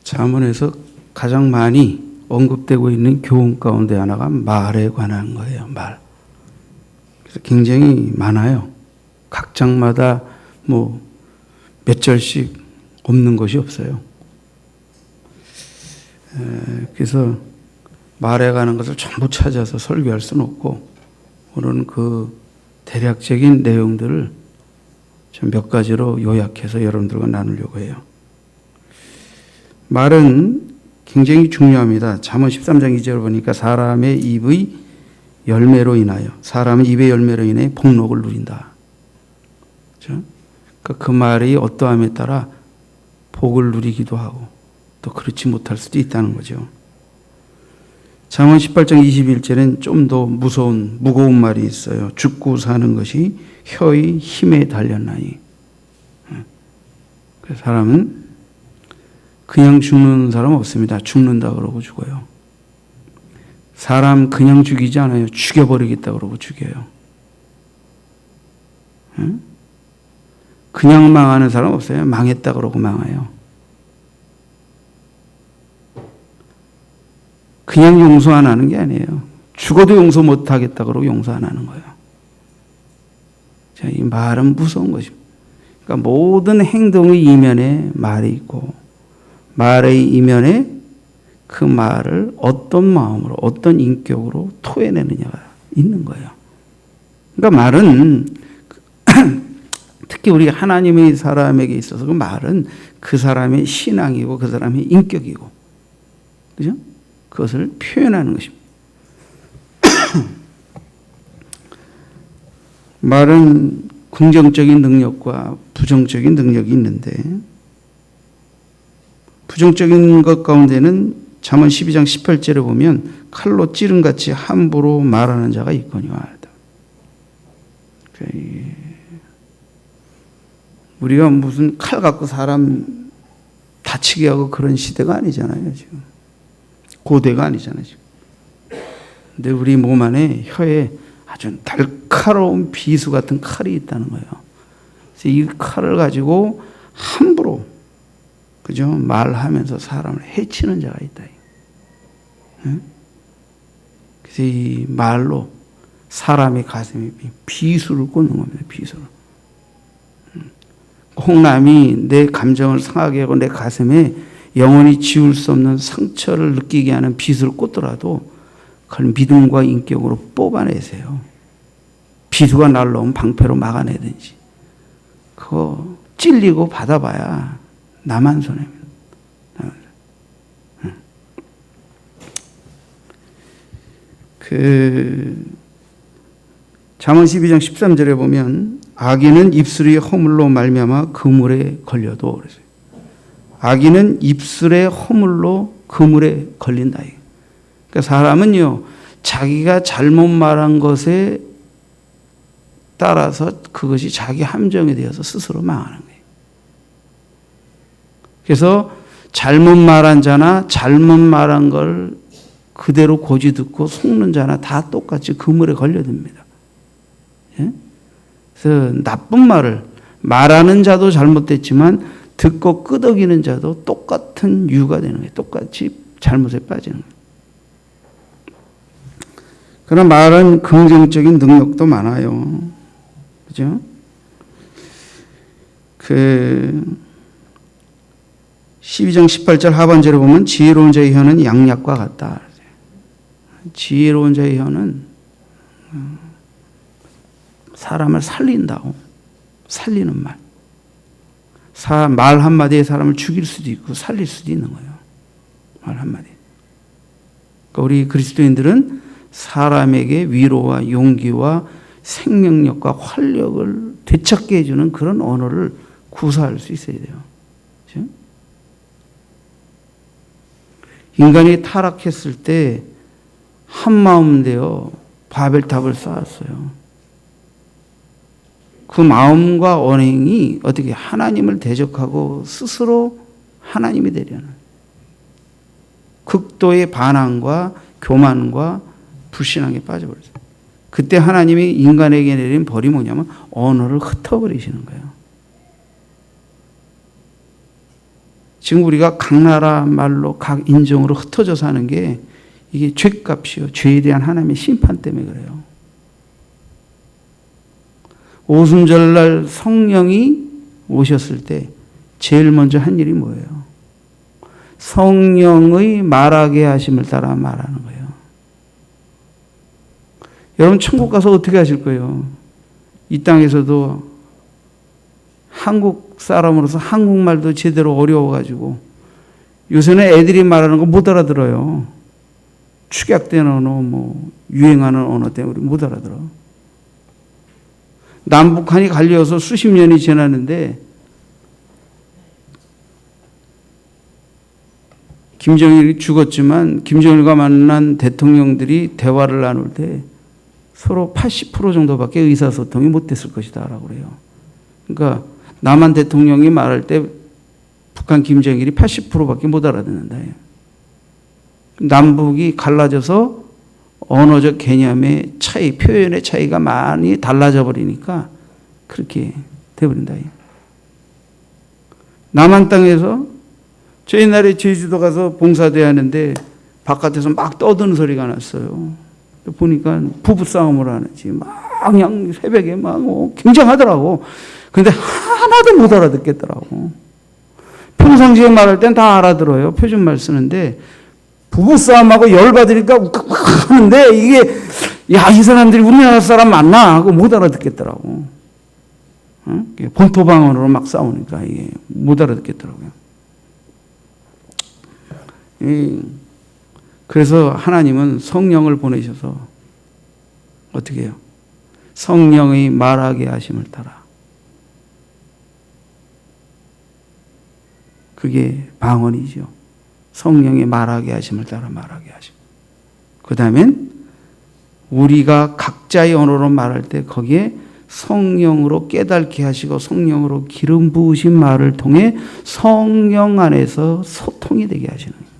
잠언에서 가장 많이 언급되고 있는 교훈 가운데 하나가 말에 관한 거예요. 말. 그래서 굉장히 많아요. 각 장마다 몇 절씩 없는 것이 없어요. 그래서 말에 관한 것을 전부 찾아서 설교할 수는 없고, 오늘은 그 대략적인 내용들을 좀 몇 가지로 요약해서 여러분들과 나누려고 해요. 말은 굉장히 중요합니다. 잠언 13장 2절을 보니까 사람의 입의 열매로 인하여, 사람은 입의 열매로 인해 복록을 누린다. 그렇죠? 그 말이 어떠함에 따라 복을 누리기도 하고 또 그렇지 못할 수도 있다는 거죠. 잠언 18장 21절엔 좀 더 무거운 말이 있어요. 죽고 사는 것이 혀의 힘에 달렸나니. 그래서 사람은 그냥 죽는 사람 없습니다. 죽는다 그러고 죽어요. 사람 그냥 죽이지 않아요. 죽여버리겠다 그러고 죽여요. 그냥 망하는 사람 없어요. 망했다 그러고 망해요. 그냥 용서 안 하는 게 아니에요. 죽어도 용서 못 하겠다 그러고 용서 안 하는 거예요. 자, 이 말은 무서운 것입니다. 그러니까 모든 행동의 이면에 말이 있고, 말의 이면에 그 말을 어떤 마음으로, 어떤 인격으로 토해내느냐가 있는 거예요. 그러니까 말은 특히 우리 하나님의 사람에게 있어서 그 말은 그 사람의 신앙이고 그 사람의 인격이고, 그죠? 그것을 표현하는 것입니다. 말은 긍정적인 능력과 부정적인 능력이 있는데, 부정적인 것 가운데는 잠언 12장 18절에 보면 칼로 찌른같이 함부로 말하는 자가 있거니와. 우리가 무슨 칼 갖고 사람 다치게 하고 그런 시대가 아니잖아요, 지금. 고대가 아니잖아요, 지금. 근데 우리 몸 안에 혀에 아주 날카로운 비수 같은 칼이 있다는 거예요. 그래서 이 칼을 가지고 함부로, 그죠? 말하면서 사람을 해치는 자가 있다. 그래서 이 말로 사람의 가슴에 비수를 꽂는 겁니다, 비수를. 홍남이 내 감정을 상하게 하고 내 가슴에 영원히 지울 수 없는 상처를 느끼게 하는 비수를 꽂더라도 그걸 믿음과 인격으로 뽑아내세요. 비수가 날라오면 방패로 막아내든지. 그거 찔리고 받아봐야 나만 손해입니다. 잠언 12장 13절에 보면 악인은 입술의 허물로 말미암아 그물에 걸려도, 그랬어요. 악인은 입술의 허물로 그물에 걸린다. 그러니까 사람은요, 자기가 잘못 말한 것에 따라서 그것이 자기 함정이 되어서 스스로 망하는 거예요. 그래서 잘못 말한 자나 잘못 말한 걸 그대로 고지 듣고 속는 자나 다 똑같이 그물에 걸려듭니다. 예? 그래서 나쁜 말을 말하는 자도 잘못됐지만 듣고 끄덕이는 자도 똑같은 유가 되는 거예요. 똑같이 잘못에 빠지는 거예요. 그러나 말은 긍정적인 능력도 많아요. 그죠? 12장 18절 하반절에 보면 지혜로운 자의 혀는 양약과 같다. 지혜로운 자의 혀는 사람을 살린다고, 살리는 말. 말 한마디에 사람을 죽일 수도 있고 살릴 수도 있는 거예요. 말 한마디. 그러니까 우리 그리스도인들은 사람에게 위로와 용기와 생명력과 활력을 되찾게 해주는 그런 언어를 구사할 수 있어야 돼요. 그렇죠? 인간이 타락했을 때 한마음 되어 바벨탑을 쌓았어요. 그 마음과 언행이 어떻게 하나님을 대적하고 스스로 하나님이 되려는 극도의 반항과 교만과 불신앙에 빠져버렸어요. 그때 하나님이 인간에게 내린 벌이 뭐냐면 언어를 흩어버리시는 거예요. 지금 우리가 각 나라 말로 각 인종으로 흩어져 사는 게 이게 죄값이요. 죄에 대한 하나님의 심판 때문에 그래요. 오순절날 성령이 오셨을 때 제일 먼저 한 일이 뭐예요? 성령의 말하게 하심을 따라 말하는 거예요. 여러분 천국 가서 어떻게 하실 거예요? 이 땅에서도 한국 사람으로서 한국말도 제대로 어려워가지고 요새는 애들이 말하는 거 못 알아들어요. 축약된 언어, 유행하는 언어 때문에 우리 못 알아들어. 남북한이 갈려서 수십 년이 지났는데 김정일이 죽었지만 김정일과 만난 대통령들이 대화를 나눌 때 서로 80% 정도밖에 의사소통이 못 됐을 것이다 라고 그래요. 그러니까 남한 대통령이 말할 때 북한 김정일이 80%밖에 못 알아듣는다. 남북이 갈라져서 언어적 개념의 차이, 표현의 차이가 많이 달라져 버리니까 그렇게 돼버린다. 남한 땅에서 저 옛날에 제주도 가서 봉사대 하는데 바깥에서 막 떠드는 소리가 났어요. 보니까 부부싸움을 하는지 막 그냥 새벽에 막 굉장하더라고. 근데 하나도 못 알아듣겠더라고. 평상시에 말할 땐 다 알아들어요. 표준말 쓰는데 부부싸움하고 열받으니까 욱욱욱 하는데 이게 야, 이 사람들이 우리나라 사람 맞나 하고 못 알아듣겠더라고. 본토방언으로 막 싸우니까 이게 못 알아듣겠더라고요. 그래서 하나님은 성령을 보내셔서 어떻게 해요? 성령의 말하게 하심을 따라. 그게 방언이죠. 성령의 말하게 하심을 따라 말하게 하심. 그 다음엔 우리가 각자의 언어로 말할 때 거기에 성령으로 깨닫게 하시고 성령으로 기름 부으신 말을 통해 성령 안에서 소통이 되게 하시는 거예요.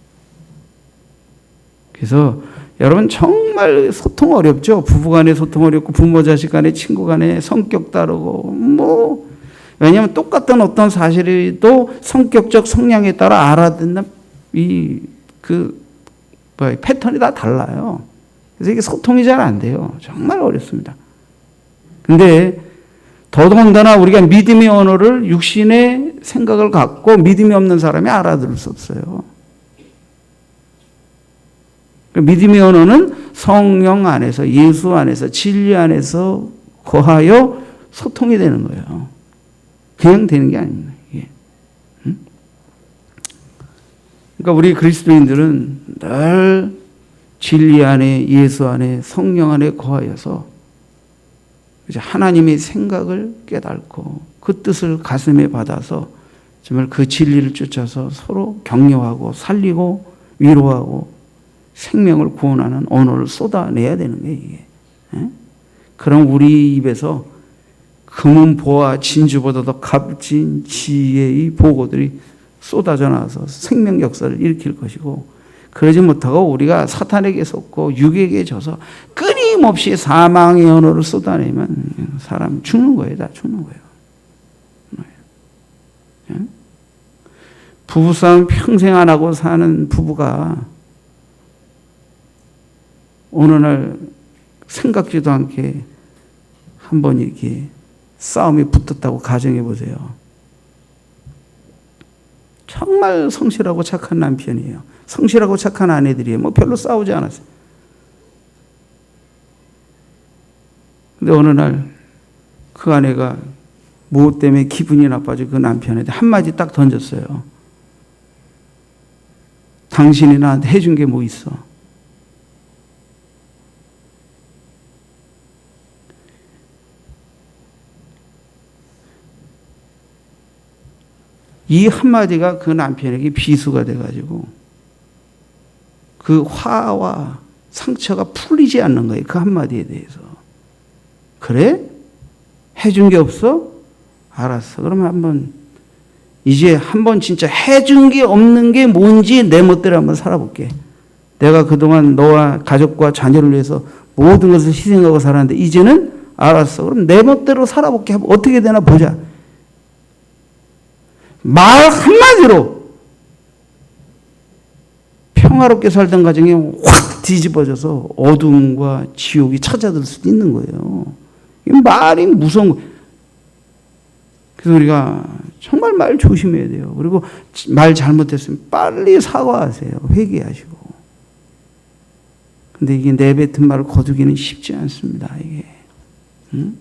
그래서 여러분 정말 소통 어렵죠. 부부간에 소통 어렵고 부모 자식 간에 친구 간에 성격 다르고 왜냐하면 똑같은 어떤 사실도 성격적 성향에 따라 알아듣는 패턴이 다 달라요. 그래서 이게 소통이 잘 안 돼요. 정말 어렵습니다. 근데 더더군다나 우리가 믿음의 언어를 육신의 생각을 갖고 믿음이 없는 사람이 알아들을 수 없어요. 믿음의 언어는 성령 안에서 예수 안에서 진리 안에서 거하여 소통이 되는 거예요. 그냥 되는 게 아닙니다. 이게. 그러니까 우리 그리스도인들은 늘 진리 안에 예수 안에 성령 안에 거하여서 하나님의 생각을 깨닫고 그 뜻을 가슴에 받아서 정말 그 진리를 쫓아서 서로 격려하고 살리고 위로하고 생명을 구원하는 언어를 쏟아내야 되는 거예요. 이게. 그럼 우리 입에서 금은 보화 진주보다 더 값진 지혜의 보고들이 쏟아져 나와서 생명 역사를 일으킬 것이고, 그러지 못하고 우리가 사탄에게 속고 육에게 져서 끊임없이 사망의 언어를 쏟아내면 사람 죽는 거예요. 다 죽는 거예요. 부부싸움 평생 안 하고 사는 부부가 어느 날 생각지도 않게 한번 이렇게 싸움이 붙었다고 가정해 보세요. 정말 성실하고 착한 남편이에요. 성실하고 착한 아내들이에요. 별로 싸우지 않았어요. 근데 어느 날 그 아내가 무엇 때문에 기분이 나빠지고 그 남편한테 한마디 딱 던졌어요. 당신이 나한테 해준 게 뭐 있어? 이 한마디가 그 남편에게 비수가 돼가지고 그 화와 상처가 풀리지 않는 거예요. 그 한마디에 대해서. 그래? 해준 게 없어? 알았어. 그러면 이제 한번 진짜 해준 게 없는 게 뭔지 내 멋대로 한번 살아볼게. 내가 그동안 너와 가족과 자녀를 위해서 모든 것을 희생하고 살았는데 이제는 알았어. 그럼 내 멋대로 살아볼게. 어떻게 되나 보자. 말 한마디로 평화롭게 살던 가정이 확 뒤집어져서 어둠과 지옥이 찾아들 수도 있는 거예요. 말이 무서운 거예요. 그래서 우리가 정말 말 조심해야 돼요. 그리고 말 잘못했으면 빨리 사과하세요. 회개하시고. 근데 이게 내뱉은 말을 거두기는 쉽지 않습니다. 이게. 응?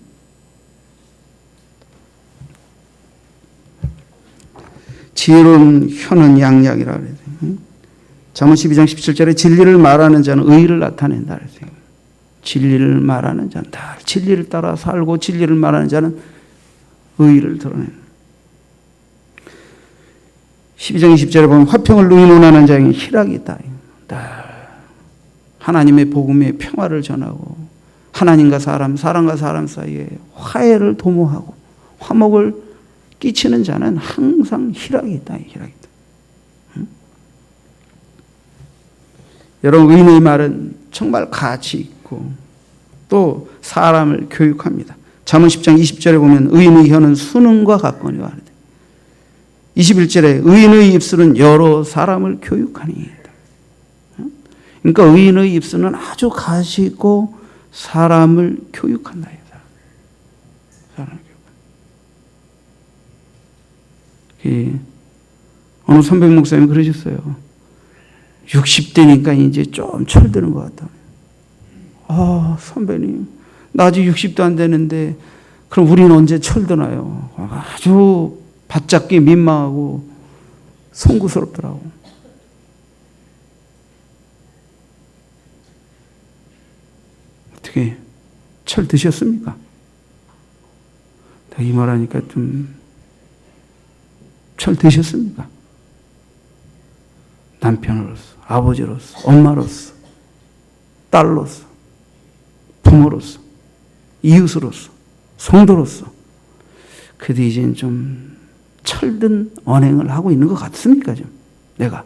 지혜로운 혀는 양약이라 그래요. 잠언 12장 17절에 진리를 말하는 자는 의를 나타낸다 그랬어요. 진리를 말하는 자는 다 진리를 따라 살고 진리를 말하는 자는 의를 드러내는. 12장 20절에 보면 화평을 의논하는 자에게 희락이 있다. 하나님의 복음의 평화를 전하고 하나님과 사람, 사람과 사람 사이에 화해를 도모하고 화목을 끼치는 자는 항상 희락이 있다. 희락이 있다. 응? 여러분, 의인의 말은 정말 가치 있고 또 사람을 교육합니다. 잠언 10장 20절에 보면 의인의 혀는 수능과 같거니와 21절에 의인의 입술은 여러 사람을 교육하니. 그러니까 의인의 입술은 아주 가치 있고 사람을 교육한다. 사람을 교육한다. 어느 선배 목사님이 그러셨어요. 60대니까 이제 좀 철드는 것 같다. 선배님, 나 아직 60도 안 되는데 그럼 우리는 언제 철드나요? 아주 바짝게 민망하고 송구스럽더라고. 어떻게 철 드셨습니까? 이 말하니까 좀 철 드셨습니까? 남편으로서, 아버지로서, 엄마로서, 딸로서, 부모로서, 이웃으로서, 성도로서. 그래도 이제는 좀 철든 언행을 하고 있는 것 같습니까? 좀 내가.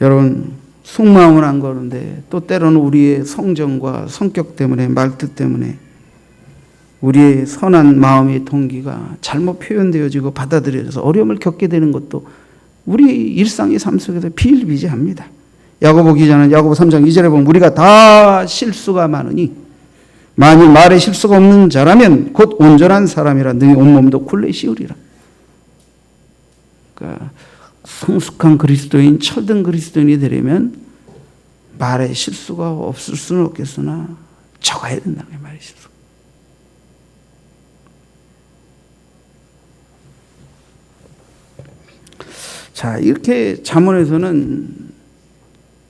여러분, 속마음은 안 거는데 또 때로는 우리의 성정과 성격 때문에, 말뜻 때문에 우리의 선한 마음의 동기가 잘못 표현되어지고 받아들여져서 어려움을 겪게 되는 것도 우리 일상의 삶 속에서 비일비재합니다. 야고보 기자는 야고보 3장 2절에 보면 우리가 다 실수가 많으니 만일 말에 실수가 없는 자라면 곧 온전한 사람이라 너희 온몸도 굴레 씌우리라. 그러니까 성숙한 그리스도인, 철든 그리스도인이 되려면 말에 실수가 없을 수는 없겠으나 적어야 된다는 게 말에 실수. 자, 이렇게 잠언에서는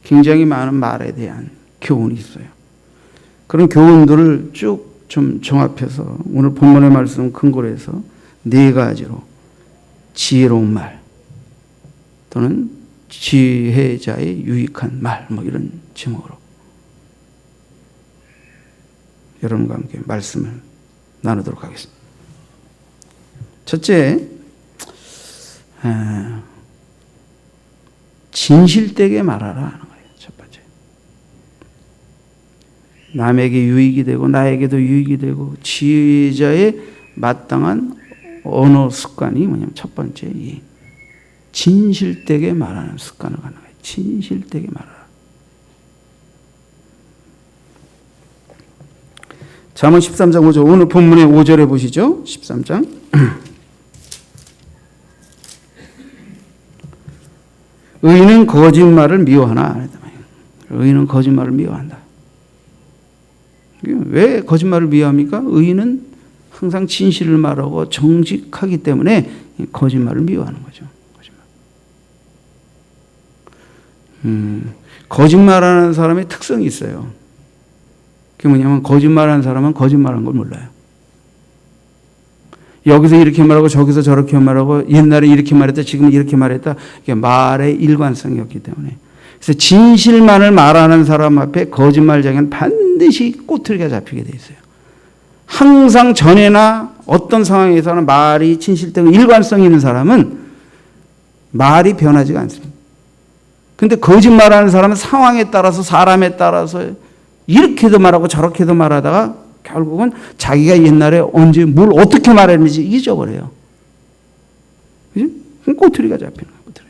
굉장히 많은 말에 대한 교훈이 있어요. 그런 교훈들을 쭉 좀 종합해서 오늘 본문의 말씀 근거로 해서 4가지로 지혜로운 말 또는 지혜자의 유익한 말, 이런 제목으로 여러분과 함께 말씀을 나누도록 하겠습니다. 첫째, 진실되게 말하라 하는 거예요. 첫 번째. 남에게 유익이 되고 나에게도 유익이 되고 지혜자의 마땅한 언어 습관이 뭐냐면 첫 번째, 이 진실되게 말하는 습관을 갖는 거예요. 진실되게 말하라. 잠언 13장 5절, 오늘 본문의 5절에 보시죠. 13장. 의인은 거짓말을 미워하나? 의인은 거짓말을 미워한다. 왜 거짓말을 미워합니까? 의인은 항상 진실을 말하고 정직하기 때문에 거짓말을 미워하는 거죠. 거짓말하는 사람의 특성이 있어요. 그게 뭐냐면 거짓말하는 사람은 거짓말한 걸 몰라요. 여기서 이렇게 말하고 저기서 저렇게 말하고 옛날에 이렇게 말했다 지금은 이렇게 말했다. 이게 말의 일관성이 없기 때문에. 그래서 진실만을 말하는 사람 앞에 거짓말쟁이는 반드시 꼬투리가 잡히게 돼 있어요. 항상 전에나 어떤 상황에서는 말이 진실되고 일관성이 있는 사람은 말이 변하지가 않습니다. 근데 거짓말하는 사람은 상황에 따라서 사람에 따라서 이렇게도 말하고 저렇게도 말하다가 결국은 자기가 옛날에 언제 뭘 어떻게 말했는지 잊어버려요. 그지? 꼬투리가 잡히는 거예요. 꼬투리.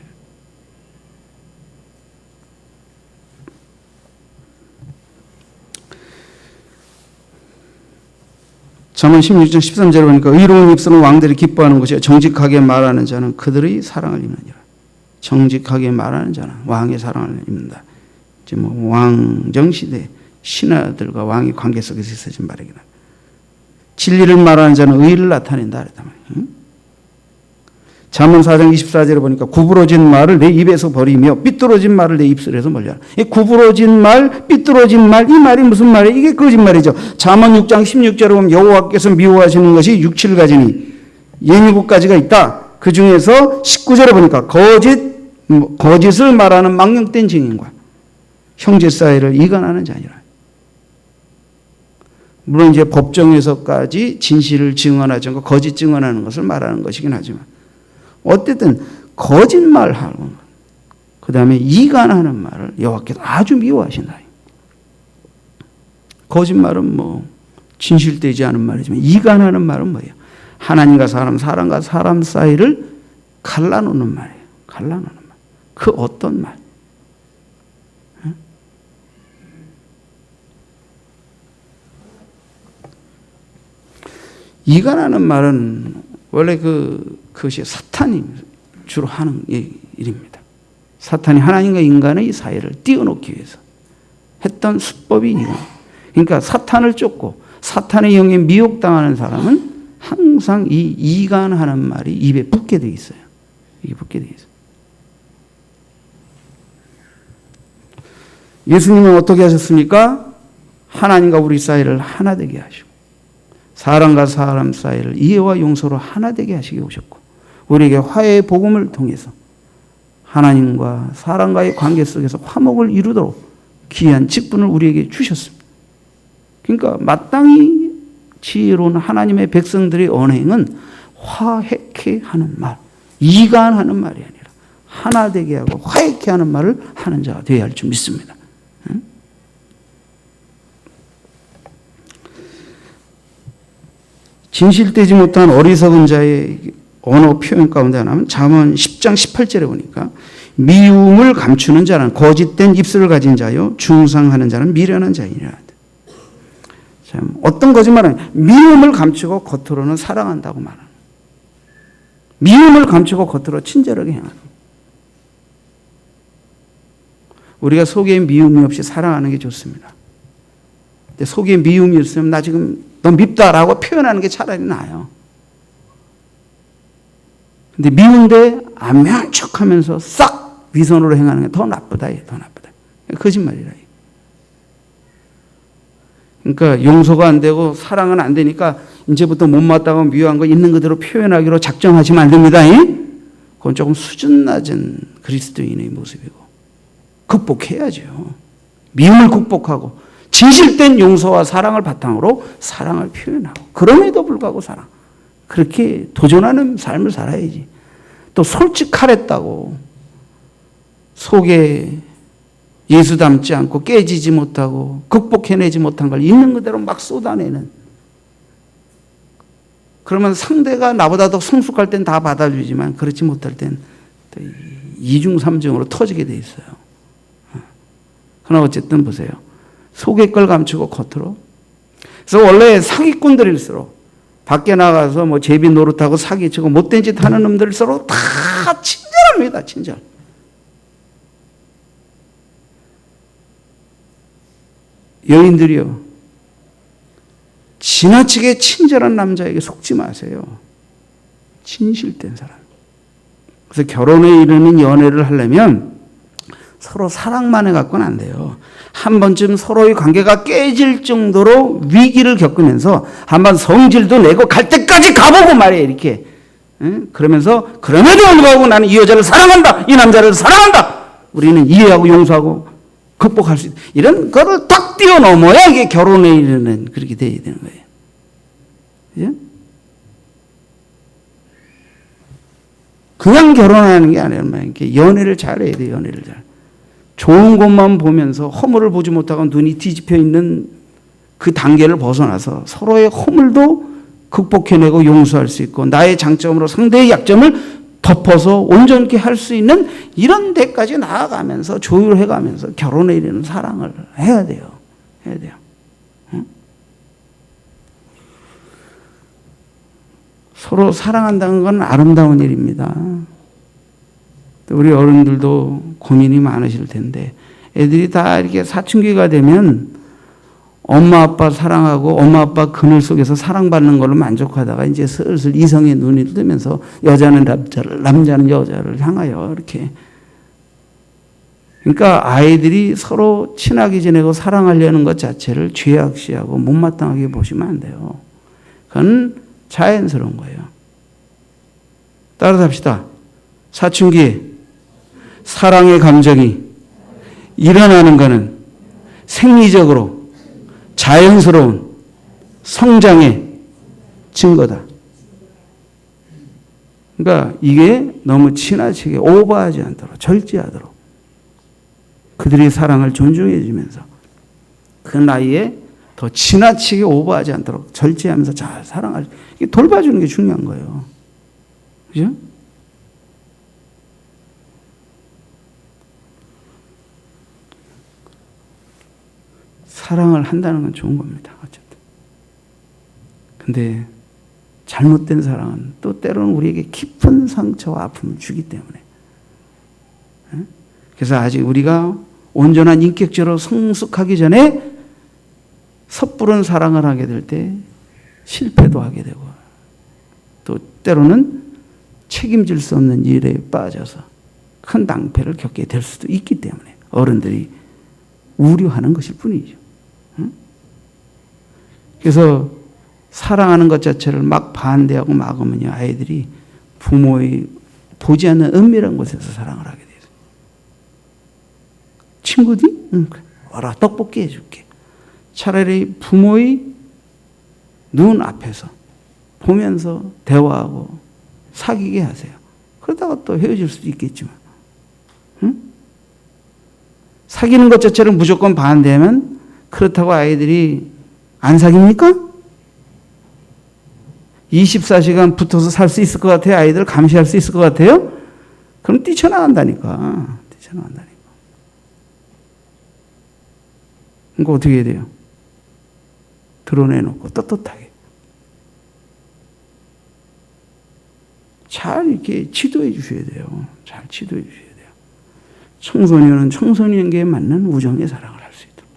잠언 16장 13절에 보니까 의로운 입술은 왕들이 기뻐하는 것이요 정직하게 말하는 자는 그들의 사랑을 입느니라. 정직하게 말하는 자는 왕의 사랑을 입는다. 이제 뭐 왕정 시대 신하들과 왕의 관계 속에서 있어진 말이긴 합니다. 진리를 말하는 자는 의를 나타낸다 그랬단 말이에요. 잠언 4장 24절에 보니까 구부러진 말을 내 입에서 버리며 삐뚤어진 말을 내 입술에서 멀리하라. 이 구부러진 말, 삐뚤어진 말, 이 말이 무슨 말이에요? 이게 거짓말이죠. 잠언 6장 16절에 보면 여호와께서 미워하시는 것이 6, 7가지니 7가지가 있다. 그 중에서 19절에 보니까 거짓을 말하는 망령된 증인과 형제 사이를 이간하는 자니라. 물론 이제 법정에서까지 진실을 증언하지 않고 거짓 증언하는 것을 말하는 것이긴 하지만 어쨌든 거짓말하고 그 다음에 이간하는 말을 여호와께서 아주 미워하신다. 거짓말은 뭐 진실되지 않은 말이지만 이간하는 말은 뭐예요? 하나님과 사람, 사람과 사람 사이를 갈라놓는 말이에요. 갈라놓는 말. 그 어떤 말? 이간하는 말은 원래 그것이 사탄이 주로 하는 일입니다. 사탄이 하나님과 인간의 사이를 띄워놓기 위해서 했던 수법이 이간. 그러니까 사탄을 쫓고 사탄의 영에 미혹당하는 사람은 항상 이 이간하는 말이 입에 붙게 돼 있어요. 이게 붙게 돼 있어요. 예수님은 어떻게 하셨습니까? 하나님과 우리 사이를 하나 되게 하시고 사람과 사람 사이를 이해와 용서로 하나 되게 하시게 오셨고 우리에게 화해의 복음을 통해서 하나님과 사람과의 관계 속에서 화목을 이루도록 귀한 직분을 우리에게 주셨습니다. 그러니까 마땅히 지혜로운 하나님의 백성들의 언행은 화해케 하는 말, 이간하는 말이 아니라 하나 되게 하고 화해케 하는 말을 하는 자가 되어야 할 줄 믿습니다. 진실되지 못한 어리석은 자의 언어 표현 가운데 하나는 잠언 10장 18절에 보니까 미움을 감추는 자는 거짓된 입술을 가진 자요 중상하는 자는 미련한 자이니라. 참 어떤 거짓말은 미움을 감추고 겉으로는 사랑한다고 말하는 미움을 감추고 겉으로 친절하게 행하는 우리가 속에 미움이 없이 사랑하는 게 좋습니다. 근데 속에 미움이 있으면 나 지금 너 밉다라고 표현하는 게 차라리 나아요. 근데 미운데 안면한 척하면서 싹 위선으로 행하는 게 더 나쁘다. 더 나쁘다. 거짓말이라. 그러니까 용서가 안 되고 사랑은 안 되니까 이제부터 못마땅하고 미워한 거 있는 그대로 표현하기로 작정하시면 안 됩니다. 그건 조금 수준 낮은 그리스도인의 모습이고 극복해야죠. 미움을 극복하고 진실된 용서와 사랑을 바탕으로 사랑을 표현하고 그럼에도 불구하고 사랑. 그렇게 도전하는 삶을 살아야지. 또 솔직하랬다고 속에 예수 닮지 않고 깨지지 못하고 극복해내지 못한 걸 있는 그대로 막 쏟아내는 그러면 상대가 나보다 더 성숙할 땐 다 받아주지만 그렇지 못할 땐 이중 삼중으로 터지게 돼 있어요. 그러나 어쨌든 보세요. 속의 걸 감추고 겉으로. 그래서 원래 사기꾼들일수록 밖에 나가서 뭐 제비 노릇하고 사기치고 못된 짓 하는 놈들일수록 다 친절합니다. 친절. 여인들이요. 지나치게 친절한 남자에게 속지 마세요. 진실된 사람. 그래서 결혼에 이르는 연애를 하려면 서로 사랑만 해갖고는 안 돼요. 한 번쯤 서로의 관계가 깨질 정도로 위기를 겪으면서 한번 성질도 내고 갈 때까지 가보고 말이에요. 이렇게. 그러면서 그럼에도 불구하고 나는 이 여자를 사랑한다. 이 남자를 사랑한다. 우리는 이해하고 용서하고 극복할 수 있다. 이런 거를 딱 뛰어넘어야 이게 결혼에 이르는 그렇게 돼야 되는 거예요. 그죠? 그냥 결혼하는 게 아니라 이렇게 연애를 잘해야 돼요. 연애를 잘. 좋은 것만 보면서 허물을 보지 못하고 눈이 뒤집혀 있는 그 단계를 벗어나서 서로의 허물도 극복해내고 용서할 수 있고 나의 장점으로 상대의 약점을 덮어서 온전케 할 수 있는 이런 데까지 나아가면서 조율해가면서 결혼에 이르는 사랑을 해야 돼요. 해야 돼요. 응? 서로 사랑한다는 건 아름다운 일입니다. 우리 어른들도 고민이 많으실 텐데 애들이 다 이렇게 사춘기가 되면 엄마 아빠 사랑하고 엄마 아빠 그늘 속에서 사랑받는 걸로 만족하다가 이제 슬슬 이성의 눈이 뜨면서 여자는 남자를 남자는 여자를 향하여 이렇게 그러니까 아이들이 서로 친하게 지내고 사랑하려는 것 자체를 죄악시하고 못마땅하게 보시면 안 돼요. 그건 자연스러운 거예요. 따라서 합시다. 사춘기에 사랑의 감정이 일어나는 것은 생리적으로 자연스러운 성장의 증거다. 그러니까 이게 너무 지나치게 오버하지 않도록 절제하도록 그들의 사랑을 존중해 주면서 그 나이에 더 지나치게 오버하지 않도록 절제하면서 잘 사랑할 이게 돌봐주는 게 중요한 거예요. 그죠? 사랑을 한다는 건 좋은 겁니다. 어쨌든. 근데 잘못된 사랑은 또 때로는 우리에게 깊은 상처와 아픔을 주기 때문에. 그래서 아직 우리가 온전한 인격적으로 성숙하기 전에 섣부른 사랑을 하게 될 때 실패도 하게 되고 또 때로는 책임질 수 없는 일에 빠져서 큰 낭패를 겪게 될 수도 있기 때문에 어른들이 우려하는 것일 뿐이죠. 그래서 사랑하는 것 자체를 막 반대하고 막으면요 아이들이 부모의 보지 않는 은밀한 곳에서 사랑을 하게 돼요. 친구들이? 응, 와라 떡볶이 해줄게. 차라리 부모의 눈 앞에서 보면서 대화하고 사귀게 하세요. 그러다가 또 헤어질 수도 있겠지만 응? 사귀는 것 자체를 무조건 반대하면 그렇다고 아이들이 안 사깁니까? 24시간 붙어서 살 수 있을 것 같아요? 아이들 감시할 수 있을 것 같아요? 그럼 뛰쳐나간다니까. 뛰쳐나간다니까. 그러니까 어떻게 해야 돼요? 드러내놓고 떳떳하게. 잘 이렇게 지도해 주셔야 돼요. 잘 지도해 주셔야 돼요. 청소년은 청소년에게 맞는 우정의 사랑을 할 수 있도록.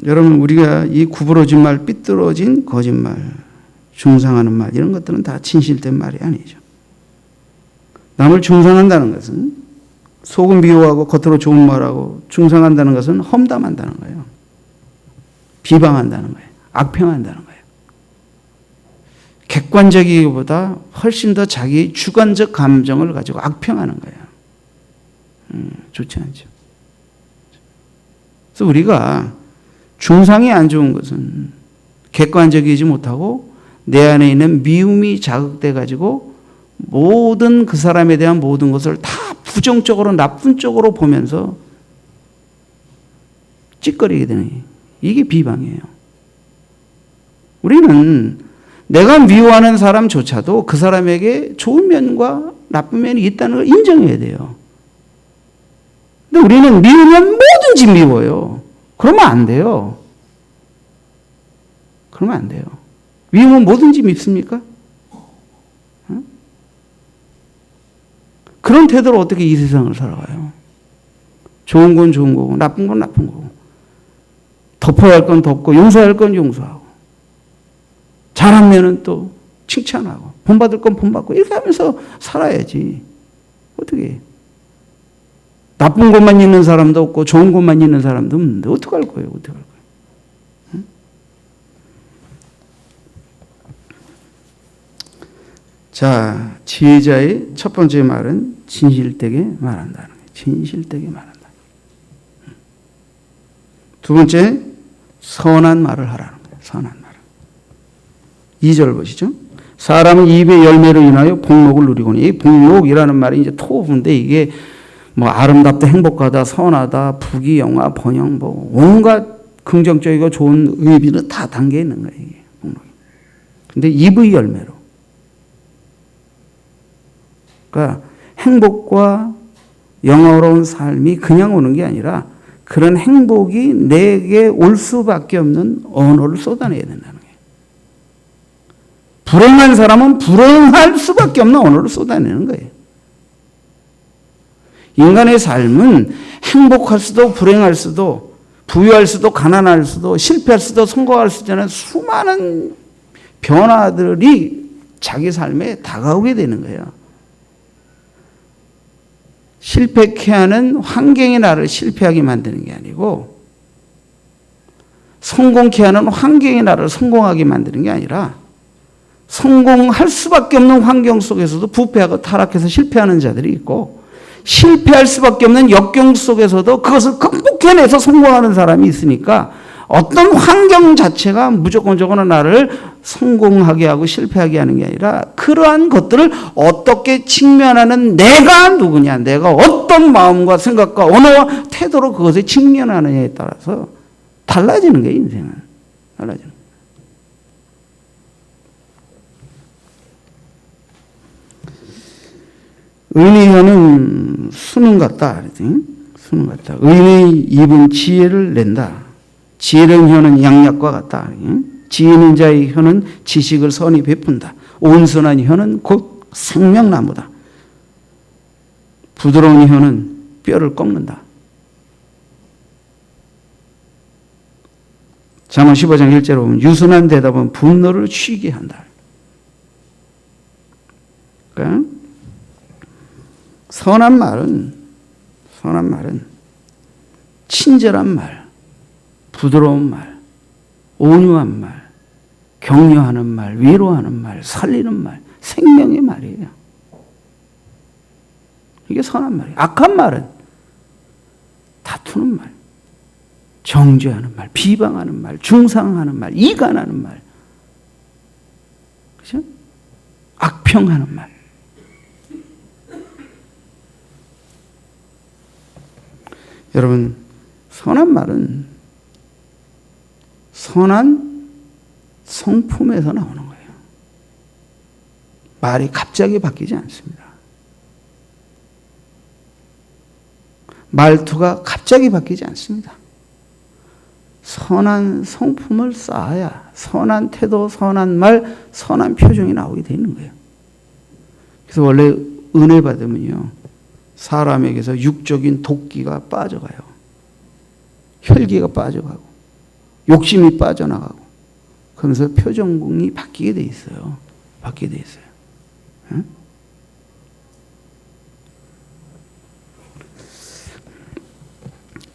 여러분 우리가 이 구부러진 말, 삐뚤어진 거짓말, 중상하는 말 이런 것들은 다 진실된 말이 아니죠. 남을 중상한다는 것은 속은 비호하고 겉으로 좋은 말하고 중상한다는 것은 험담한다는 거예요. 비방한다는 거예요. 악평한다는 거예요. 객관적이기보다 훨씬 더 자기 주관적 감정을 가지고 악평하는 거예요. 좋지 않죠. 그래서 우리가 중상이 안 좋은 것은 객관적이지 못하고 내 안에 있는 미움이 자극돼 가지고 모든 그 사람에 대한 모든 것을 다 부정적으로 나쁜 쪽으로 보면서 찌꺼리게 되는 이게 비방이에요. 우리는 내가 미워하는 사람조차도 그 사람에게 좋은 면과 나쁜 면이 있다는 걸 인정해야 돼요. 근데 우리는 미우면 뭐든지 미워요. 그러면 안 돼요. 그러면 안 돼요. 미우면 뭐든지 밉습니까? 응? 그런 태도로 어떻게 이 세상을 살아가요? 좋은 건 좋은 거고 나쁜 건 나쁜 거고 덮어야 할 건 덮고 용서할 건 용서하고 잘하면은 또 칭찬하고 본받을 건 본받고 이렇게 하면서 살아야지. 어떻게 해요? 나쁜 것만 있는 사람도 없고 좋은 것만 있는 사람도 없는데 어떡할 거예요? 어떡할 거예요? 응? 자, 지혜자의 첫 번째 말은 진실되게 말한다는 거예요. 진실되게 말한다. 두 번째, 선한 말을 하라는 거예요. 선한 말을. 2절 보시죠. 사람은 입의 열매로 인하여 복록을 누리고니. 이 복록이라는 말이 이제 토부인데 이게 뭐 아름답다, 행복하다, 선하다, 부귀영화, 번영, 뭐 온갖 긍정적이고 좋은 의미는 다 담겨 있는 거예요. 이게 복록이. 근데 입의 열매로. 그러니까 행복과 영화로운 삶이 그냥 오는 게 아니라 그런 행복이 내게 올 수밖에 없는 언어를 쏟아내야 된다는 거예요. 불행한 사람은 불행할 수밖에 없는 언어를 쏟아내는 거예요. 인간의 삶은 행복할 수도 불행할 수도 부유할 수도 가난할 수도 실패할 수도 성공할 수도 있는 수많은 변화들이 자기 삶에 다가오게 되는 거예요. 실패케 하는 환경이 나를 실패하게 만드는 게 아니고 성공케 하는 환경이 나를 성공하게 만드는 게 아니라 성공할 수밖에 없는 환경 속에서도 부패하고 타락해서 실패하는 자들이 있고 실패할 수밖에 없는 역경 속에서도 그것을 극복해내서 성공하는 사람이 있으니까 어떤 환경 자체가 무조건적으로 나를 성공하게 하고 실패하게 하는 게 아니라 그러한 것들을 어떻게 직면하는 내가 누구냐, 내가 어떤 마음과 생각과 언어와 태도로 그것에 직면하느냐에 따라서 달라지는 거예요, 인생은. 달라지는 거예요. 의인의 혀는 수능 같다. 수능 같다. 의인의 입은 지혜를 낸다. 지혜로운 혀는 양약과 같다. 지혜 있는 자의 혀는 지식을 선히 베푼다. 온순한 혀는 곧 생명나무다. 부드러운 혀는 뼈를 꺾는다. 잠언 15장 1절에 보면 유순한 대답은 분노를 쉬게 한다. 그러니까 선한 말은 친절한 말, 부드러운 말, 온유한 말, 격려하는 말, 위로하는 말, 살리는 말, 생명의 말이에요. 이게 선한 말이에요. 악한 말은 다투는 말, 정죄하는 말, 비방하는 말, 중상하는 말, 이간하는 말, 그죠? 악평하는 말. 여러분, 선한 말은 선한 성품에서 나오는 거예요. 말이 갑자기 바뀌지 않습니다. 말투가 갑자기 바뀌지 않습니다. 선한 성품을 쌓아야 선한 태도, 선한 말, 선한 표정이 나오게 되는 거예요. 그래서 원래 은혜 받으면요, 사람에게서 육적인 독기가 빠져가요. 혈기가 빠져가고 욕심이 빠져나가고 그러면서 표정이 바뀌게 돼 있어요. 바뀌게 돼 있어요. 응?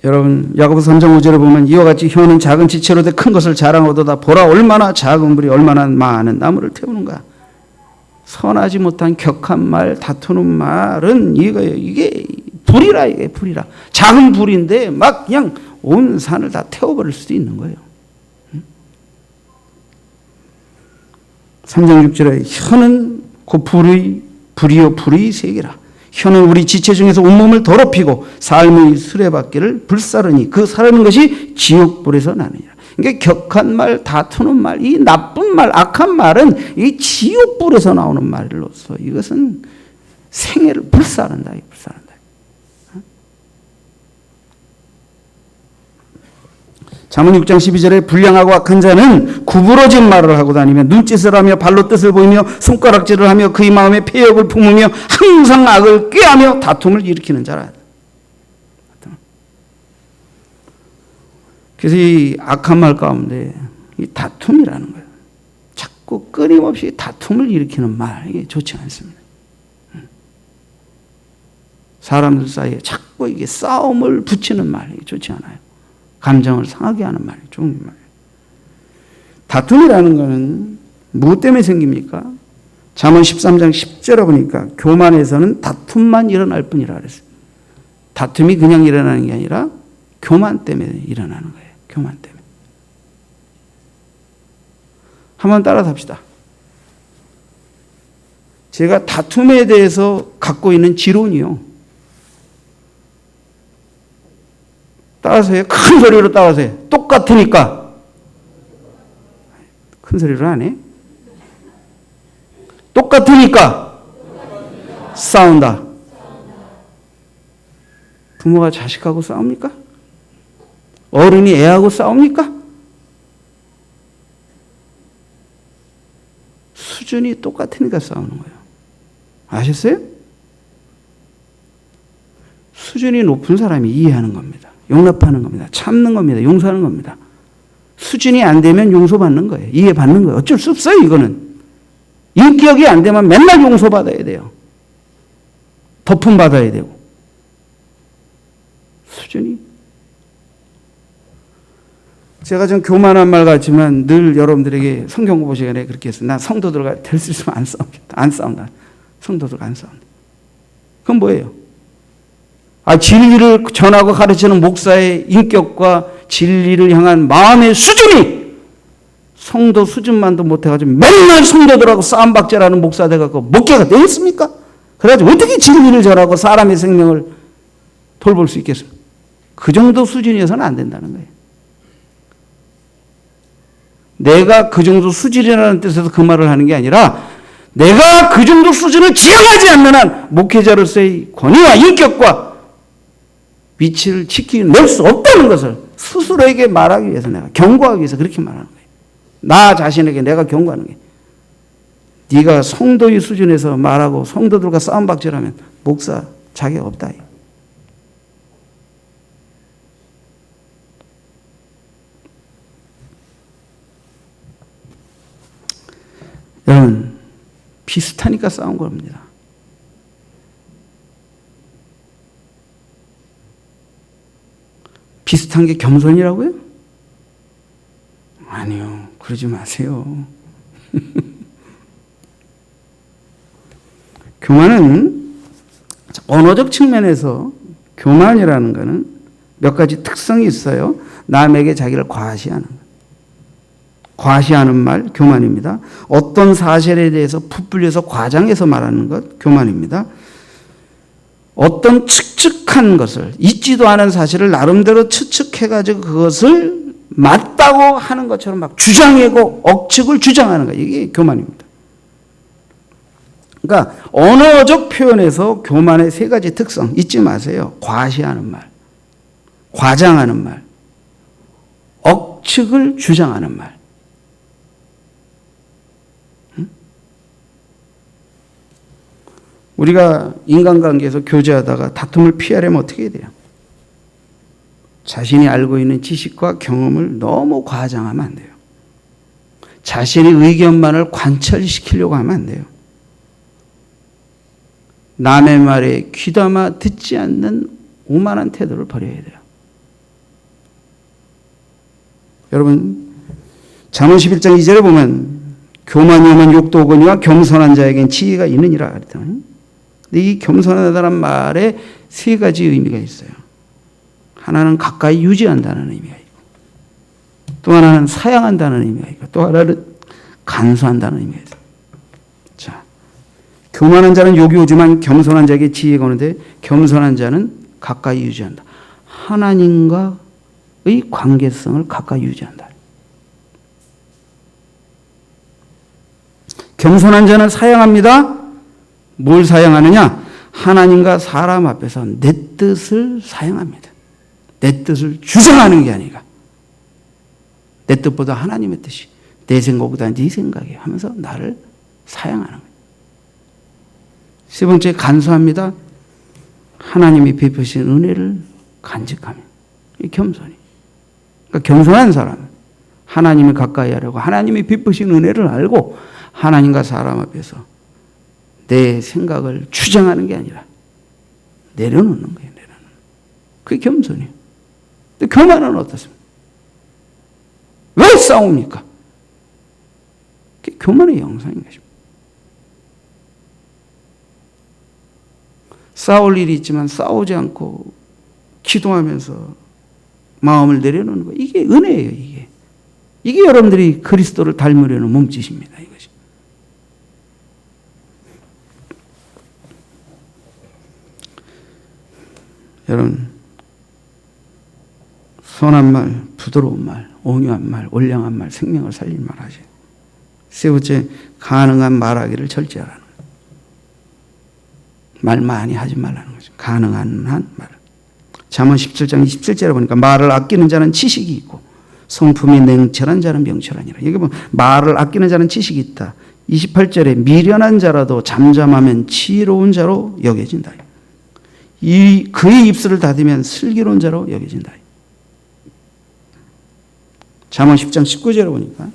여러분, 야고보서 3장 5절에 보면 이와 같이 혀는 작은 지체로되 큰 것을 자랑하도다. 보라, 얼마나 작은 불이 얼마나 많은 나무를 태우는가. 선하지 못한 격한 말, 다투는 말은 이거예요. 이게 불이라, 이게 불이라. 작은 불인데 막 그냥 온 산을 다 태워버릴 수도 있는 거예요. 3장 6절에 혀는 그 불이요 불의 세계라. 혀는 우리 지체 중에서 온몸을 더럽히고 삶의 수레바퀴를 불사르니 그 사르는 것이 지옥불에서 나느니라. 그러니까 격한 말, 다투는 말, 이 나쁜 말, 악한 말은 이 지옥불에서 나오는 말로서 이것은 생애를 불사른다. 불사른다. 잠언 6장 12절에 불량하고 악한 자는 구부러진 말을 하고 다니며 눈짓을 하며 발로 뜻을 보이며 손가락질을 하며 그의 마음에 폐역을 품으며 항상 악을 꾀하며 다툼을 일으키는 자라. 그래서 이 악한 말 가운데 이 다툼이라는 거예요. 자꾸 끊임없이 다툼을 일으키는 말, 이게 좋지 않습니다. 사람들 사이에 자꾸 이게 싸움을 붙이는 말, 이게 좋지 않아요. 감정을 상하게 하는 말이 좋은 말이에요. 다툼이라는 것은 무엇 때문에 생깁니까? 잠언 13장 10절에 보니까 교만에서는 다툼만 일어날 뿐이라 그랬어요. 다툼이 그냥 일어나는 게 아니라 교만 때문에 일어나는 거예요. 교만 때문에. 한번 따라 합시다. 제가 다툼에 대해서 갖고 있는 지론이요. 따라서 해요. 큰 소리로 따라서 해요. 똑같으니까. 큰 소리로 안 해. 똑같으니까 싸운다. 부모가 자식하고 싸웁니까? 어른이 애하고 싸웁니까? 수준이 똑같으니까 싸우는 거예요. 아셨어요? 수준이 높은 사람이 이해하는 겁니다. 용납하는 겁니다. 참는 겁니다. 용서하는 겁니다. 수준이 안 되면 용서받는 거예요. 이해받는 거예요. 어쩔 수 없어요, 이거는. 인격이 안 되면 맨날 용서받아야 돼요. 덮음받아야 되고. 수준이. 제가 좀 교만한 말 같지만 늘 여러분들에게 성경 공부 시간에 그렇게 했어요. 난 성도들과 될 수 있으면 안 싸웁니다. 안 싸운다. 성도들과 안 싸운다. 그건 뭐예요? 진리를 전하고 가르치는 목사의 인격과 진리를 향한 마음의 수준이 성도 수준만도 못해가지고 맨날 성도들하고 싸움박질하는 목사 돼갖고 목회가 되겠습니까? 그래가지고 어떻게 진리를 전하고 사람의 생명을 돌볼 수 있겠습니까? 그 정도 수준이어서는 안 된다는 거예요. 내가 그 정도 수준이라는 뜻에서 그 말을 하는 게 아니라 내가 그 정도 수준을 지향하지 않는 한 목회자로서의 권위와 인격과 위치를 지켜낼 수 없다는 것을 스스로에게 말하기 위해서 내가 경고하기 위해서 그렇게 말하는 거예요. 나 자신에게 내가 경고하는 거예요. 네가 성도의 수준에서 말하고 성도들과 싸움박질하면 목사 자격 없다. 여러분, 비슷하니까 싸운 겁니다. 비슷한 게 겸손이라고요? 아니요, 그러지 마세요. 교만은 언어적 측면에서 교만이라는 것은 몇 가지 특성이 있어요. 남에게 자기를 과시하는 것. 과시하는 말, 교만입니다. 어떤 사실에 대해서 부풀려서 과장해서 말하는 것, 교만입니다. 어떤 측측한 것을, 있지도 않은 사실을 나름대로 추측해가지고 그것을 맞다고 하는 것처럼 막 주장하고 억측을 주장하는 것, 이게 교만입니다. 그러니까 언어적 표현에서 교만의 세 가지 특성 잊지 마세요. 과시하는 말, 과장하는 말, 억측을 주장하는 말. 우리가 인간관계에서 교제하다가 다툼을 피하려면 어떻게 해야 돼요? 자신이 알고 있는 지식과 경험을 너무 과장하면 안 돼요. 자신의 의견만을 관철시키려고 하면 안 돼요. 남의 말에 귀담아 듣지 않는 오만한 태도를 버려야 돼요. 여러분, 잠언 11장 2절에 보면 교만이 오면 욕도 오거니와 겸손한 자에겐 지혜가 있느니라 그랬더니, 근데 이 겸손하다는 말에 세 가지 의미가 있어요. 하나는 가까이 유지한다는 의미가 있고, 또 하나는 사양한다는 의미가 있고, 또 하나는 간수한다는 의미가 있어요. 자, 교만한 자는 욕이 오지만 겸손한 자에게 지혜가 오는데, 겸손한 자는 가까이 유지한다. 하나님과의 관계성을 가까이 유지한다. 겸손한 자는 사양합니다. 뭘 사양하느냐? 하나님과 사람 앞에서 내 뜻을 사양합니다. 내 뜻을 주장하는 게 아니라 내 뜻보다 하나님의 뜻이, 내 생각보다 네 생각이 하면서 나를 사양하는 거예요. 세 번째, 간수합니다. 하나님이 베푸신 은혜를 간직하며. 이 겸손이. 그러니까 겸손한 사람은 하나님을 가까이 하려고 하나님이 베푸신 은혜를 알고 하나님과 사람 앞에서 내 생각을 주장하는 게 아니라 내려놓는 거예요. 내려놓는. 그게 겸손이에요. 근데 교만은 어떻습니까? 왜 싸웁니까? 그게 교만의 영상인 것입니다. 싸울 일이 있지만 싸우지 않고 기도하면서 마음을 내려놓는 거, 이게 은혜예요. 이게 여러분들이 그리스도를 닮으려는 몸짓입니다. 이것이. 여러분, 선한 말, 부드러운 말, 온유한 말, 올량한 말, 생명을 살릴 말 하세요. 세 번째, 가능한 말하기를 절제하라는 거예요. 말 많이 하지 말라는 거죠. 가능한 한 말. 잠언 17장 27절에 보니까 말을 아끼는 자는 지식이 있고 성품이 냉철한 자는 명철하니라. 여기 보면 말을 아끼는 자는 지식이 있다. 28절에 미련한 자라도 잠잠하면 지혜로운 자로 여겨진다. 그의 입술을 닫으면 슬기로운 자로 여겨진다. 잠언 10장 19절에 보니까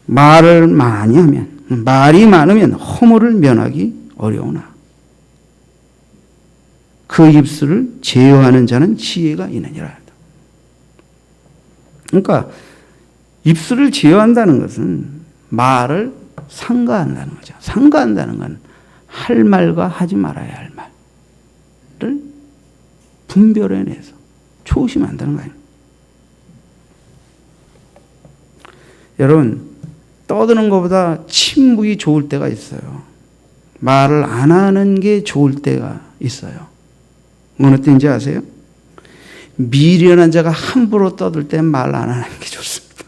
말을 많이 하면, 말이 많으면 허물을 면하기 어려우나 그 입술을 제어하는 자는 지혜가 있느니라. 그러니까 입술을 제어한다는 것은 말을 상가한다는 거죠. 상가한다는 건 할 말과 하지 말아야 할 말을 분별해내서 조심한다는 거예요. 여러분, 떠드는 것보다 침묵이 좋을 때가 있어요. 말을 안 하는 게 좋을 때가 있어요. 어느 때인지 아세요? 미련한 자가 함부로 떠들 때 말 안 하는 게 좋습니다.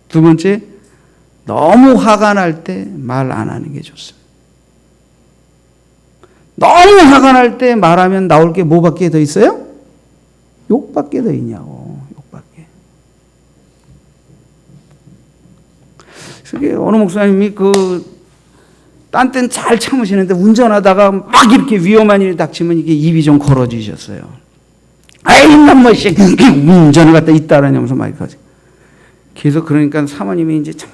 두 번째, 너무 화가 날 때 말 안 하는 게 좋습니다. 너무 화가 날 때 말하면 나올 게 뭐밖에 더 있어요? 욕밖에 더 있냐고. 욕밖에. 그게 어느 목사님이 딴 땐 잘 참으시는데 운전하다가 막 이렇게 위험한 일이 닥치면 이게 입이 좀 걸어지셨어요. 아이, 남뭐씨 운전을 갖다 있다라냐면서 막 이렇게. 계속 그러니까 사모님이 이제 참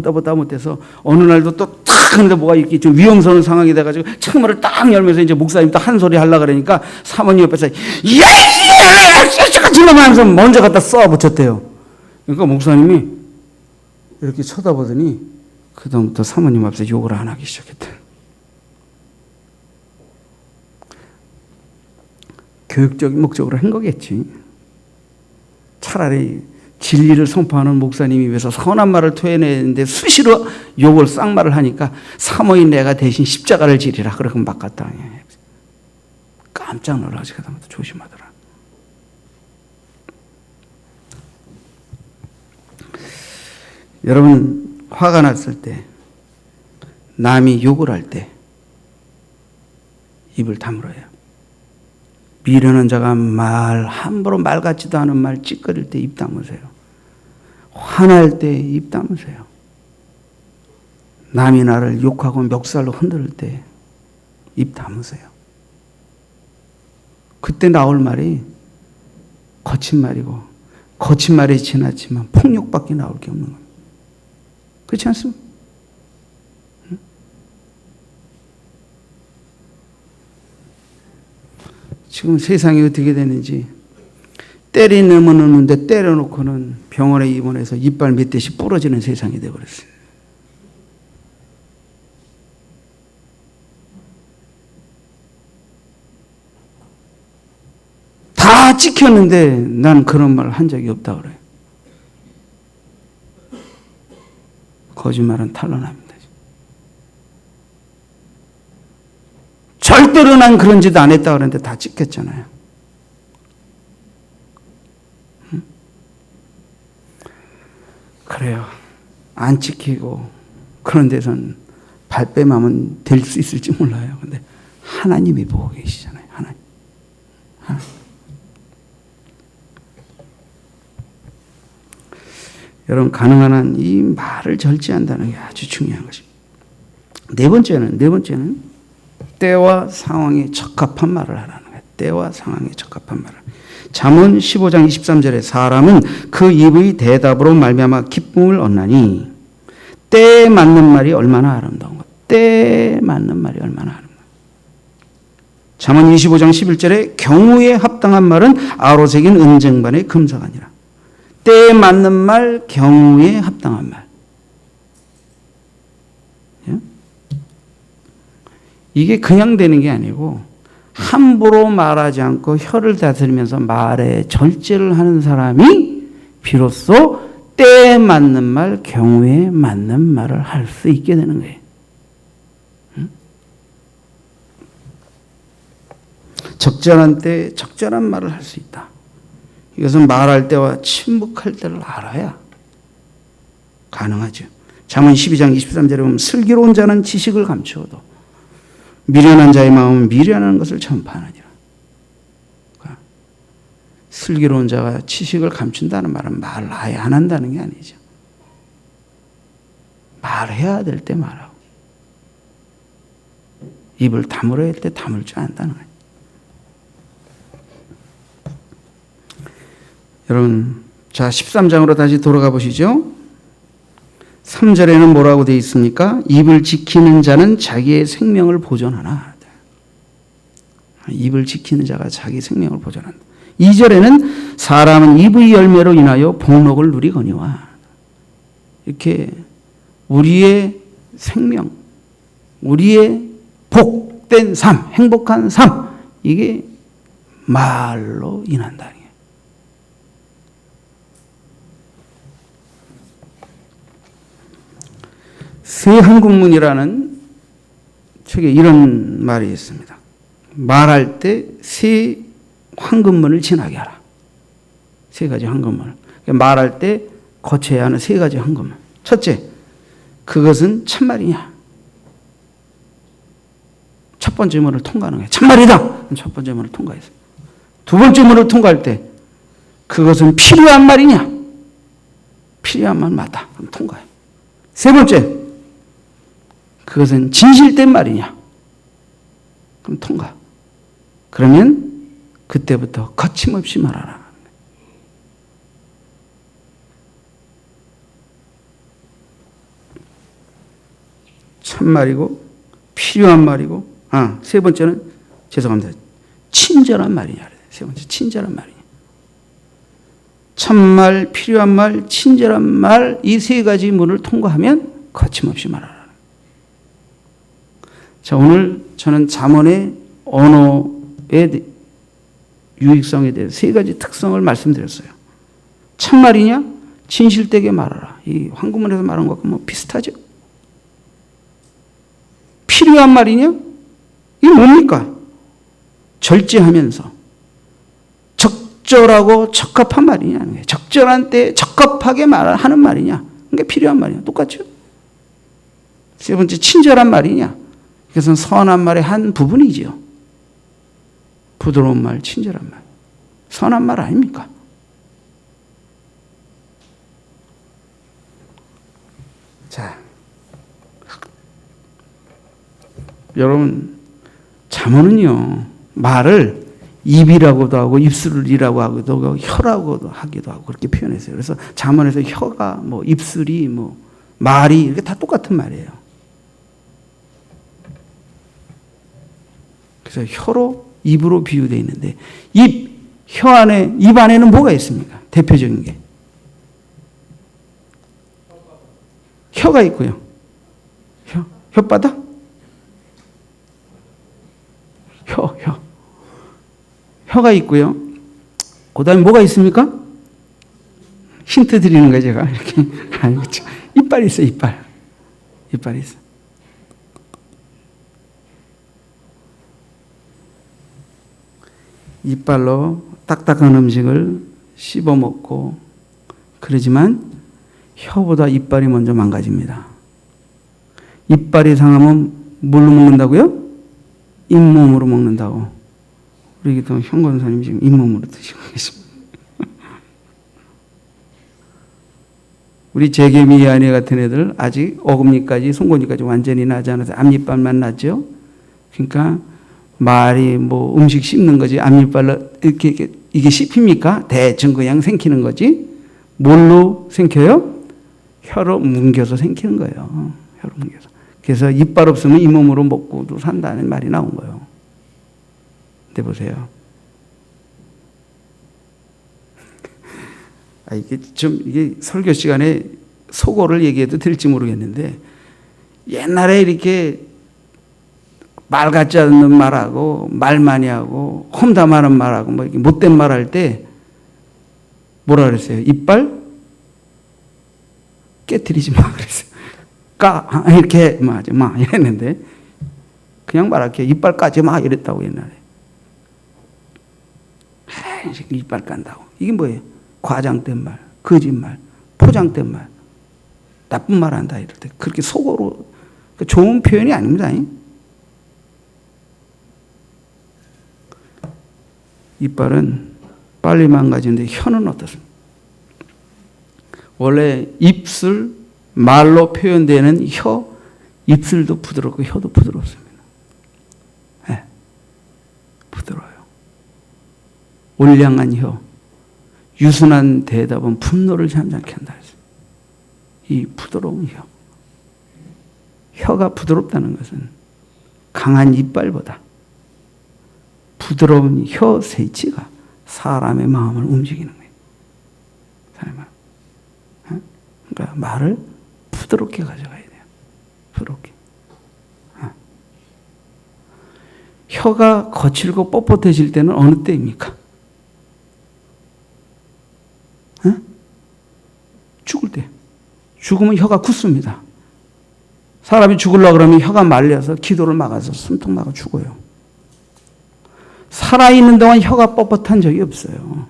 다 보다 못해서 어느 날도 또 탁 하는데 뭐가 이렇게 좀 위험스러운 상황이 돼가지고 창문을 딱 열면서 이제 목사님 또 한 소리 하려고 그러니까 사모님 옆에서 지금 하면서 먼저 갖다 써 붙였대요. 그러니까 목사님이 이렇게 쳐다보더니 그다음부터 사모님 앞에서 욕을 안 하기 시작했대요. 교육적인 목적으로 한 거겠지. 차라리 진리를 선포하는 목사님이 위해서 선한 말을 토해내는데 수시로 욕을 쌍말을 하니까 사모인 내가 대신 십자가를 지리라 그러고 막 갔다. 깜짝 놀라서 그다음부터 조심하더라. 여러분, 화가 났을 때, 남이 욕을 할 때 입을 다물어야 해요. 미련한 자가 함부로 말 같지도 않은 말 찌꺼릴 때 입 다무세요. 화날 때 입 다무세요. 남이 나를 욕하고 멱살로 흔들 때 입 다무세요. 그때 나올 말이 거친 말이고 거친 말이 지났지만 폭력밖에 나올 게 없는 겁니다. 그렇지 않습니까? 지금 세상이 어떻게 되는지 때리면 오는데 때려놓고는 병원에 입원해서 이빨 몇 대씩 부러지는 세상이 되어버렸어요. 다 찍혔는데 난 그런 말 한 적이 없다 그래요. 거짓말은 탄로납니다. 절대로 난 그런 짓 안 했다 그러는데 다 찍혔잖아요. 그래요. 안 찍히고 그런 데선 발뺌하면 될 수 있을지 몰라요. 근데 하나님이 보고 계시잖아요. 하나님. 여러분, 가능한 한 이 말을 절제한다는 게 아주 중요한 것입니다. 네 번째는 때와 상황에 적합한 말을 하라는 거예요. 때와 상황에 적합한 말을. 잠언 15장 23절에 사람은 그 입의 대답으로 말미암아 기쁨을 얻나니 때에 맞는 말이 얼마나 아름다운 것. 때에 맞는 말이 얼마나 아름다운 것. 잠언 25장 11절에 경우에 합당한 말은 아로새긴 은쟁반의 금사가 아니라. 때에 맞는 말, 경우에 합당한 말. 이게 그냥 되는 게 아니고 함부로 말하지 않고 혀를 다스리면서 말에 절제를 하는 사람이 비로소 때에 맞는 말, 경우에 맞는 말을 할 수 있게 되는 거예요. 적절한 때 적절한 말을 할 수 있다. 이것은 말할 때와 침묵할 때를 알아야 가능하죠. 잠언 12장 23절에 보면 슬기로운 자는 지식을 감추어도 미련한 자의 마음은 미련한 것을 전파하느니라. 그러니까 슬기로운 자가 지식을 감춘다는 말은 말을 아예 안 한다는 게 아니죠. 말해야 될 때 말하고 입을 다물어야 할 때 다물 줄 안다는 거예요. 여러분, 자 13장으로 다시 돌아가 보시죠. 3절에는 뭐라고 되어 있습니까? 입을 지키는 자는 자기의 생명을 보존하나. 입을 지키는 자가 자기 생명을 보존한다. 2절에는 사람은 입의 열매로 인하여 복록을 누리거니와. 이렇게 우리의 생명, 우리의 복된 삶, 행복한 삶, 이게 말로 인한다. 새 한국문이라는 책에 이런 말이 있습니다. 말할 때 새 황금문을 지나게 하라. 세 가지 황금문을. 말할 때 거쳐야 하는 세 가지 황금문. 첫째, 그것은 참말이냐? 첫 번째 문을 통과하는 거예요. 참말이다! 첫 번째 문을 통과했어요. 두 번째 문을 통과할 때 그것은 필요한 말이냐? 필요한 말 맞다. 그럼 통과해. 세 번째, 그것은 진실된 말이냐? 그럼 통과. 그러면 그때부터 거침없이 말하라. 참말이고 필요한 말이고, 세 번째는 죄송합니다. 친절한 말이냐. 세 번째, 친절한 말이냐. 참말, 필요한 말, 친절한 말, 이 세 가지 문을 통과하면 거침없이 말하라. 자, 오늘 저는 잠언의 언어의 유익성에 대해서 세 가지 특성을 말씀드렸어요. 참말이냐? 진실되게 말하라. 이 황금문에서 말한 것과 뭐 비슷하죠? 필요한 말이냐? 이게 뭡니까? 절제하면서 적절하고 적합한 말이냐? 적절한 때 적합하게 말하는 말이냐? 그게 필요한 말이냐? 똑같죠? 세 번째, 친절한 말이냐? 그것은 선한 말의 한 부분이지요. 부드러운 말, 친절한 말. 선한 말 아닙니까? 자, 여러분, 잠언은요, 말을 입이라고도 하고 입술이라고 하기도 혀라고도 하기도 하고 그렇게 표현했어요. 그래서 잠언에서 혀가 뭐 입술이 뭐 말이 이렇게 다 똑같은 말이에요. 그래서 혀로 입으로 비유되어 있는데 혀 안에, 입 안에는 뭐가 있습니까? 대표적인 게 혀가 있고요. 혓바닥? 혀가 있고요. 그 다음에 뭐가 있습니까? 힌트 드리는 거예요, 제가. 이렇게. 이빨이 있어요, 이빨. 이빨이 있어요. 이빨로 딱딱한 음식을 씹어 먹고 그러지만 혀보다 이빨이 먼저 망가집니다. 이빨이 상하면 뭘로 먹는다고요? 잇몸으로 먹는다고. 우리 또 현 권사님 지금 잇몸으로 드시고 계십니다. 우리 재개미 이한이 같은 애들 아직 어금니까지 송곳니까지 완전히 나지 않아서 앞니빨만 나죠. 그러니까 말이 뭐 음식 씹는 거지 앞니빨로 이렇게 이게 씹힙니까? 대충 그냥 생기는 거지. 뭘로 생겨요? 혀로 뭉겨서 생기는 거예요. 혀로 뭉겨서. 그래서 이빨 없으면 잇몸으로 먹고도 산다는 말이 나온 거예요. 근데 보세요. 이게 설교 시간에 속어를 얘기해도 될지 모르겠는데 옛날에 이렇게 말 같지 않는 말하고 말 많이 하고 험담하는 말하고 뭐 이렇게 못된 말 할 때 뭐라 그랬어요? 이빨 깨트리지 마 그랬어요. 이렇게 하지 마 이랬는데 그냥 말할게요. 이빨 까지 마 이랬다고 옛날에. 이런 식으로 이빨 깐다고. 이게 뭐예요? 과장된 말, 거짓말, 포장된 말, 나쁜 말 한다 이럴 때 그렇게 속어로 좋은 표현이 아닙니다. 이빨은 빨리 망가지는데 혀는 어떻습니까? 원래 입술, 말로 표현되는 혀, 입술도 부드럽고 혀도 부드럽습니다. 네, 부드러워요. 올량한 혀, 유순한 대답은 분노를 잠잠케 한다. 이 부드러운 혀. 혀가 부드럽다는 것은 강한 이빨보다 부드러운 혀 세치가 사람의 마음을 움직이는 거예요. 사람의 마음. 그러니까 말을 부드럽게 가져가야 돼요. 부드럽게. 혀가 거칠고 뻣뻣해질 때는 어느 때입니까? 죽을 때. 죽으면 혀가 굳습니다. 사람이 죽으려고 그러면 혀가 말려서 기도를 막아서 숨통 막아 죽어요. 살아있는 동안 혀가 뻣뻣한 적이 없어요.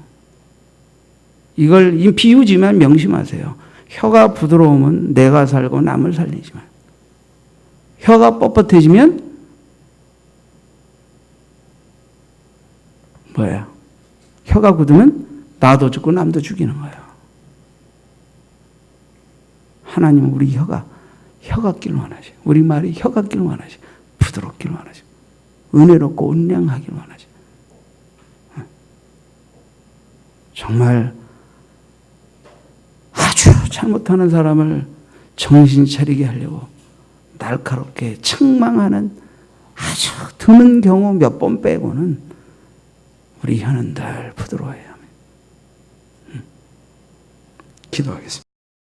이걸 비유지만 명심하세요. 혀가 부드러우면 내가 살고 남을 살리지만 혀가 뻣뻣해지면 뭐야? 혀가 굳으면 나도 죽고 남도 죽이는 거예요. 하나님은 우리 혀가 혀같기를 원하시. 우리 말이 혀같기를 원하시. 부드럽기를 원하시. 은혜롭고 온량하기를 원하시. 정말 아주 잘못하는 사람을 정신 차리게 하려고 날카롭게 책망하는 아주 드문 경우 몇 번 빼고는 우리 혀는 늘 부드러워야 합니다. 기도하겠습니다.